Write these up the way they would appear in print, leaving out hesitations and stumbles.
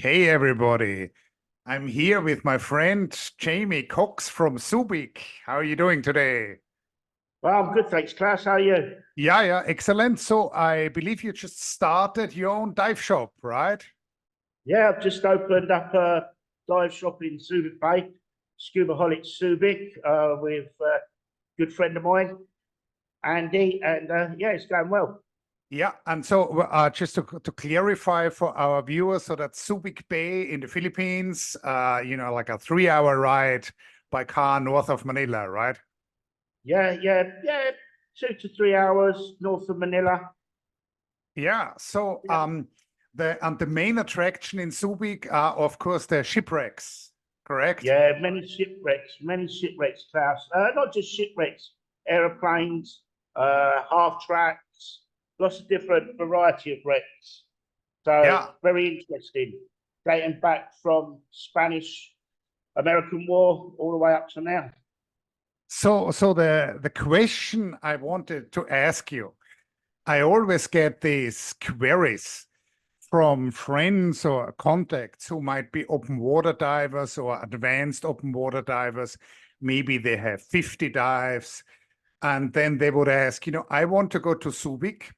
Hey everybody, I'm here with my friend Jamie Cox from Subic. How are you doing today? Well, I'm good, thanks, Klaus. How are you? Yeah, excellent. So I believe you just started your own dive shop, right? Yeah, I've just opened up a dive shop in Subic Bay, Scuba Holic Subic, with a good friend of mine, Andy, and yeah, it's going well. Yeah, and so just to clarify for our viewers, so that's Subic Bay in the Philippines, like a 3-hour ride by car north of Manila, right? Yeah, 2 to 3 hours north of Manila. Yeah, so Yeah, the main attraction in Subic are, of course, the shipwrecks, correct? yeah, many shipwrecks, Klaus. Not just shipwrecks, aeroplanes, half tracks, lots of different variety of wrecks. So Yeah. very interesting, dating back from Spanish American War all the way up to now. So the question I wanted to ask you, I always get these queries from friends or contacts who might be open water divers or advanced open water divers. Maybe they have 50 dives, and then they would ask, I want to go to Subic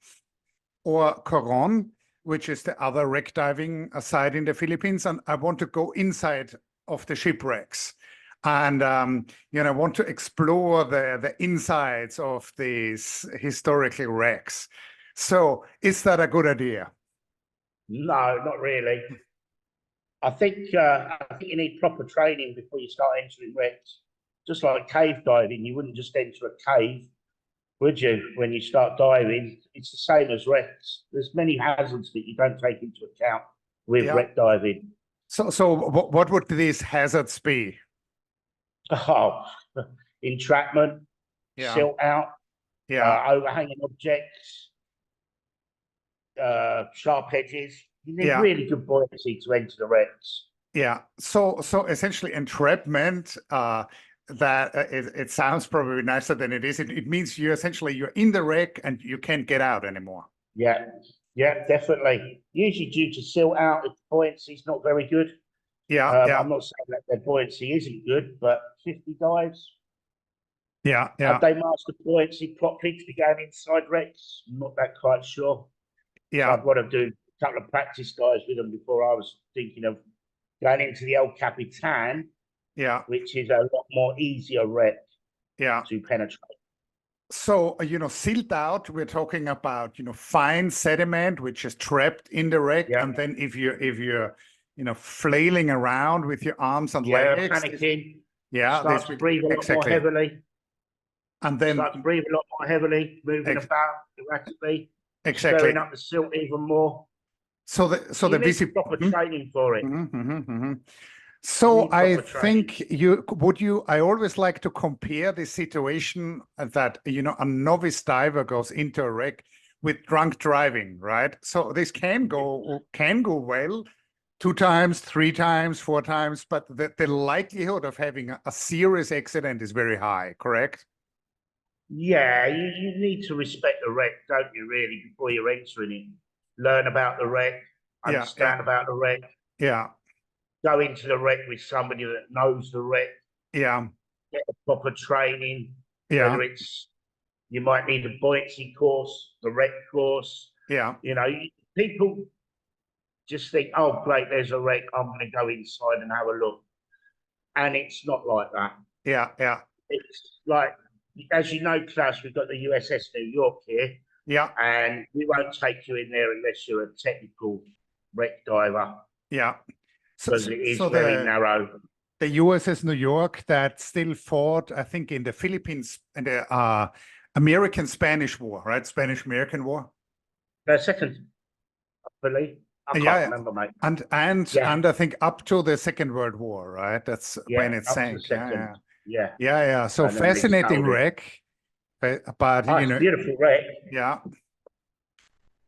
or Coron, which is the other wreck diving site in the Philippines, and I want to go inside of the shipwrecks. And want to explore the insides of these historical wrecks. So, is that a good idea? No, not really. I think you need proper training before you start entering wrecks. Just like cave diving, you wouldn't just enter a cave, would you? When you start diving, it's the same as wrecks. There's many hazards that you don't take into account with Yeah. wreck diving. So what would these hazards be? Oh, entrapment, Yeah. silt out, Yeah. overhanging objects, sharp edges. You need Yeah. really good buoyancy to enter the wrecks. Yeah. So essentially entrapment, that it sounds probably nicer than it is. It means you're in the wreck and you can't get out anymore. Yeah, yeah, definitely. Usually due to silt out, if buoyancy is not very good. Yeah. I'm not saying that their buoyancy isn't good, but 50 dives, Yeah. have they mastered buoyancy properly to be going inside wrecks? I'm not that quite sure. So Yeah. I'd want to do a couple of practice dives with them before I was thinking of going into the El Capitan, Yeah. which is a lot more easier wreck Yeah. to penetrate. So, silt out, we're talking about, fine sediment, which is trapped in the wreck. Yeah, And then if you're, flailing around with your arms and yeah, legs. panicking. Yeah, Start to breathe a lot more heavily. And then Start to breathe a lot more heavily, moving about erratically, stirring up the silt even more. So the need proper training for it. So I think I always like to compare the situation that, a novice diver goes into a wreck with drunk driving, right? So this can go well 2 times, 3 times, 4 times, but the likelihood of having a serious accident is very high, correct? Yeah, you need to respect the wreck, don't you, really, before you're entering it. Learn about the wreck, understand about the wreck. Yeah. Go into the wreck with somebody that knows the wreck. Yeah. Get the proper training. Yeah. Whether it's you might need a buoyancy course, the wreck course. Yeah. People just think, oh, great, there's a wreck. I'm going to go inside and have a look. And it's not like that. Yeah. It's like, as you know, Klaus, we've got the USS New York here. Yeah. And we won't take you in there unless you're a technical wreck diver. Yeah. Because it is very narrow. The USS New York that still fought, I think, in the Philippines, in the American-Spanish War, right? Spanish-American War. The second, I believe. I can't remember, mate. And I think up to the Second World War, right? That's when it sank. Yeah. So fascinating wreck, but beautiful wreck. Yeah.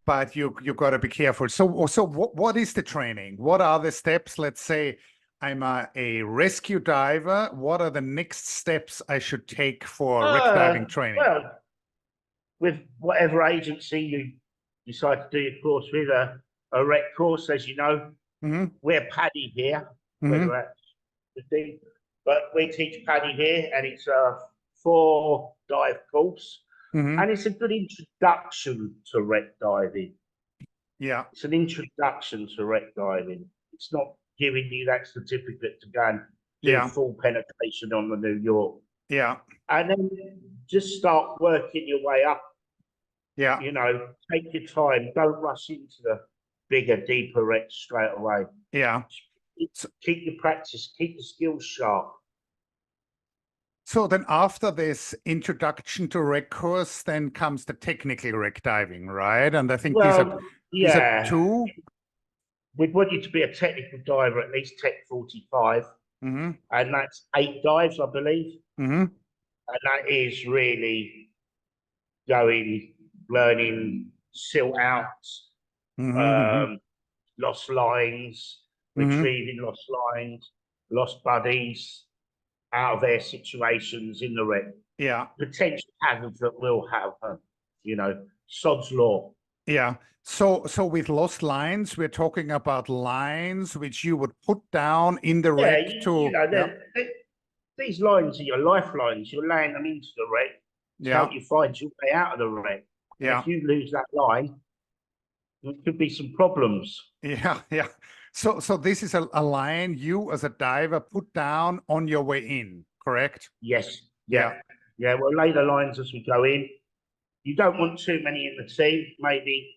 But you got to be careful. So what is the training? What are the steps? Let's say I'm a rescue diver. What are the next steps I should take for wreck diving training? Well, with whatever agency you decide to do your course with, a wreck course, as you know, We're PADI here, Mm-hmm. whether that's the thing, but we teach PADI here, and it's a 4-dive course, Mm-hmm. and it's a good introduction to wreck diving. Yeah. It's an introduction to wreck diving. It's not giving you that certificate to go and do full penetration on the New York. Yeah. And then just start working your way up. Yeah. You know, take your time. Don't rush into the bigger, deeper wrecks straight away. Yeah. Keep your practice, keep your skills sharp. So then after this introduction to wreck course, then comes the technical wreck diving, right? And I think these are two. We'd want you to be a technical diver, at least Tech 45. Mm-hmm. And that's 8 dives, I believe. Mm-hmm. And that is really going, learning silt outs, lost lines, retrieving lost lines, lost buddies out of their situations in the wreck. Yeah. Potential hazards that will happen, you know, sod's law. Yeah. So with lost lines, we're talking about lines which you would put down in the wreck to. These lines are your lifelines. You're laying them into the wreck to help you find your way out of the wreck. And if you lose that line, there could be some problems. Yeah, yeah. So this is a line you as a diver put down on your way in, correct? Yes. Yeah. We'll lay the lines as we go in. You don't want too many in the team, maybe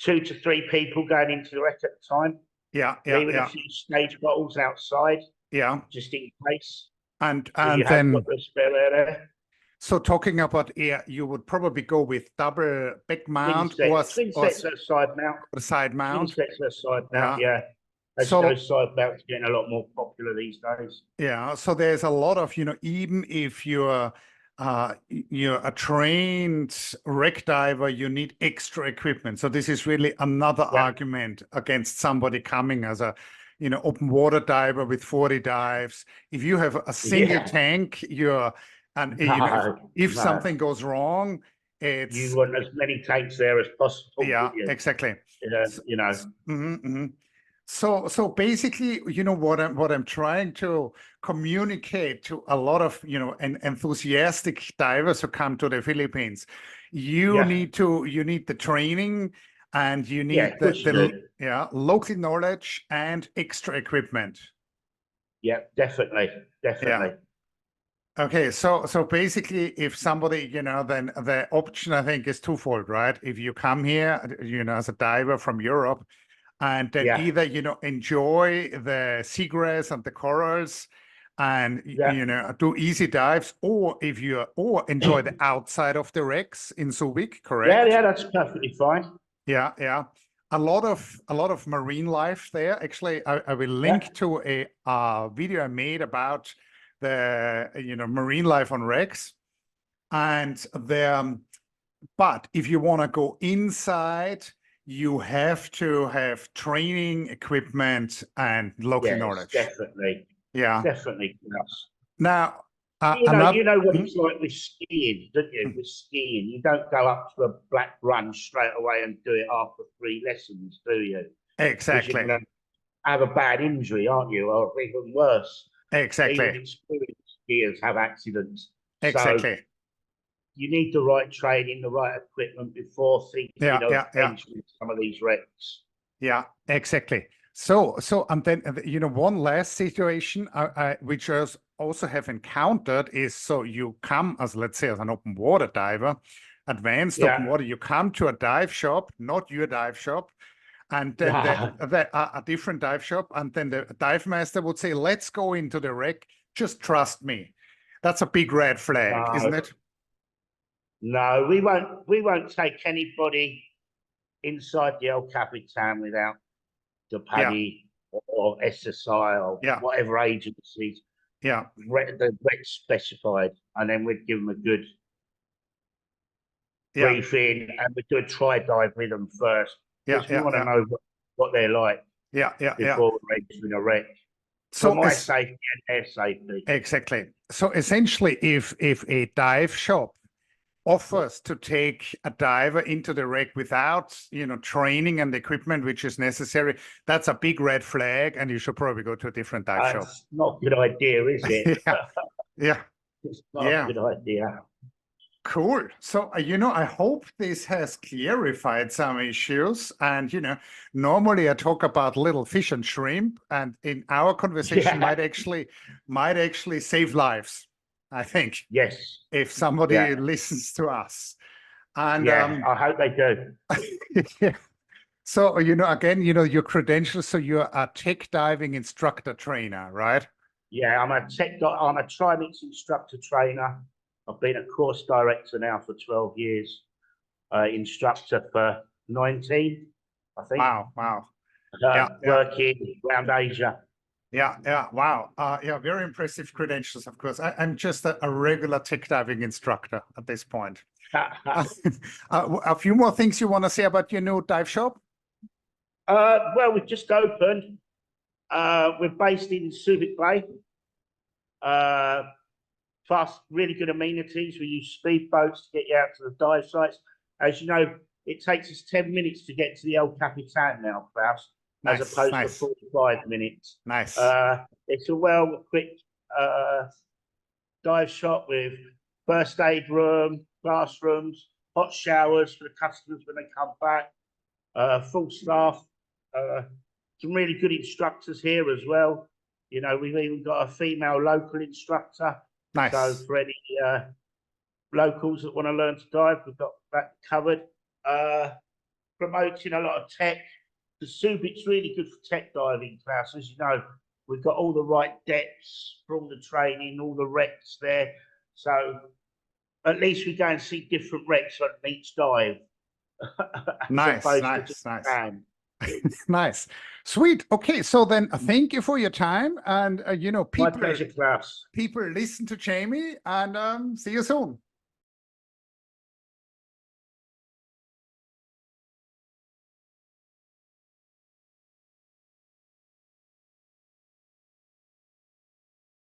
2 to 3 people going into the wreck at the time. Leaving a few stage bottles outside. Just in case. And so then got the spare air there. So talking about air, you would probably go with double back mount or side mount. The side mount. Side mount, those side mounts are getting a lot more popular these days. Yeah, so there's a lot of, even if you're a trained wreck diver, you need extra equipment. So this is really another argument against somebody coming as a open water diver with 40 dives. If you have a single tank, if something goes wrong, you want as many tanks there as possible. Yeah, exactly. Yeah, So basically, what I'm trying to communicate to a lot of enthusiastic divers who come to the Philippines, you need the training, and you need the local knowledge and extra equipment. Yeah, definitely. Yeah. Okay, so basically, if somebody, then the option, I think, is twofold, right? If you come here, as a diver from Europe, and then either, enjoy the seagrass and the corals and, do easy dives, or enjoy the outside of the wrecks in Subic, correct? Yeah, that's perfectly fine. Yeah. A lot of marine life there. Actually, I will link to a video I made about the marine life on wrecks, and but if you want to go inside, you have to have training equipment and local knowledge. Definitely. Yeah, definitely. Now, you know what it's like with skiing, don't you? With skiing, you don't go up to a black run straight away and do it after 3 lessons, do you? Exactly. You're going to have a bad injury, aren't you? Or even worse. Exactly. Even experienced skiers have accidents. Exactly. So you need the right training, the right equipment before thinking of entering some of these wrecks. Yeah, exactly. So and then one last situation which I also have encountered is, so you come as, let's say, as an open water diver, advanced open water, you come to a dive shop, not your dive shop, and then a different dive shop, and then the dive master would say, let's go into the wreck, just trust me. That's a big red flag, isn't it? No, we won't take anybody inside the El Capitan without the PADI or SSI or whatever agencies. The wreck specified, and then we'd give them a good briefing, and we'd do a try dive with them first. Because we want to know what they're like. Before we're entering a wreck. So my safety and their safety. Exactly. So essentially, if a dive shop offers to take a diver into the wreck without, training and equipment which is necessary, that's a big red flag, and you should probably go to a different dive shop. That's not a good idea, is it? Yeah. It's not a good idea. Cool. So, I hope this has clarified some issues. And, normally I talk about little fish and shrimp, and in our conversation might actually save lives, I think. Yes. If somebody listens to us. And I hope they do. yeah. So, again, your credentials. So you're a tech diving instructor trainer, right? Yeah, I'm a Trimix instructor trainer. I've been a course director now for 12 years, instructor for 19, I think. Wow. Working around Asia. Yeah, wow. Very impressive credentials, of course. I'm just a regular tech diving instructor at this point. A few more things you want to say about your new dive shop? Well, we've just opened. We're based in Pacificklaus. Fast, really good amenities. We use speedboats to get you out to the dive sites. As you know, it takes us 10 minutes to get to the El Capitan now, Klaus, as opposed to 45 minutes. Nice. It's a well-equipped dive shop with first aid room, classrooms, hot showers for the customers when they come back, full staff, some really good instructors here as well. We've even got a female local instructor. Nice. So for any locals that want to learn to dive, we've got that covered. Promoting a lot of tech. The Subic's really good for tech diving, Klaus. As you know, we've got all the right depths for all the training, all the wrecks there. So at least we go and see different wrecks on each dive. Nice. Nice. Sweet. Okay, so then thank you for your time. And, people, my pleasure, Klaus. People listen to Jamie, and see you soon.